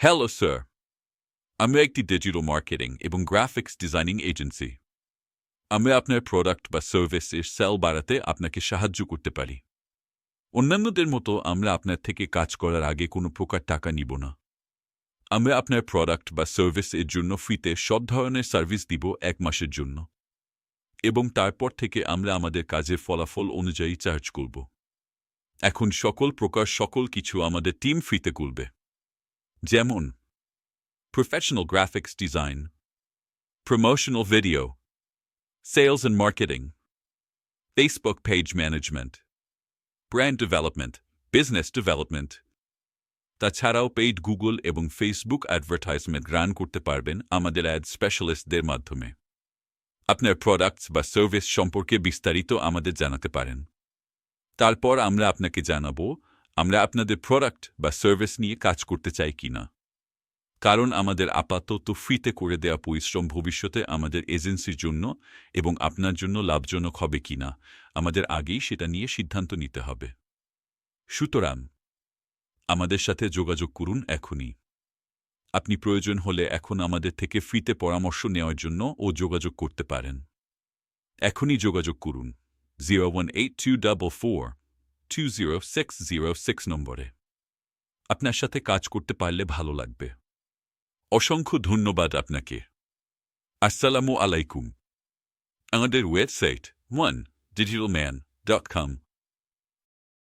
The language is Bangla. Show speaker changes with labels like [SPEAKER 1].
[SPEAKER 1] হ্যালো স্যার, আমরা একটি ডিজিটাল মার্কেটিং এবং গ্রাফিক্স ডিজাইনিং এজেন্সি। আমরা আপনার প্রোডাক্ট বা সার্ভিসের সেল বাড়াতে আপনাকে সাহায্য করতে পারি। অন্যান্যদের মতো আমরা আপনার থেকে কাজ করার আগে কোনো প্রকার টাকা নিব না। আমরা আপনার প্রোডাক্ট বা সার্ভিস এর জন্য ফ্রিতে সব ধরনের সার্ভিস দিব 1 মাসের জন্য, এবং তারপর থেকে আমরা আমাদের কাজের ফলাফল অনুযায়ী চার্জ করব। এখন সকল কিছু আমাদের টিম ফ্রিতে করবে, যেমন professional graphics design, promotional video, sales and marketing, Facebook page management, brand development, business development. তাছাড়াও পেইড গুগল এবং ফেসবুক অ্যাডভার্টাইজমেন্ট রান করতে পারবেন আমাদের অ্যাড স্পেশালিস্টদের মাধ্যমে। আপনার প্রোডাক্টস বা সার্ভিস সম্পর্কে বিস্তারিত আমাদের জানাতে পারেন। তারপর আমরা আপনাকে জানাবো আমরা আপনাদের প্রোডাক্ট বা সার্ভিস নিয়ে কাজ করতে চাই কিনা। কারণ আমাদের আপাতত ফ্রিতে করে দেওয়া পরিশ্রম ভবিষ্যতে আমাদের এজেন্সির জন্য এবং আপনার জন্য লাভজনক হবে কিনা আমাদের আগেই সেটা নিয়ে সিদ্ধান্ত নিতে হবে। সুতরাং আমাদের সাথে যোগাযোগ করুন এখনই। আপনি প্রয়োজন হলে এখন আমাদের থেকে ফ্রিতে পরামর্শ নেওয়ার জন্য যোগাযোগ করতে পারেন। এখনই যোগাযোগ করুন 01824420606 নম্বরে। আপনার সাথে কাজ করতে পারলে ভালো লাগবে। অসংখ্য ধন্যবাদ আপনাকে। আসসালামু আলাইকুম। আমাদের ওয়েবসাইট onedigitalman.com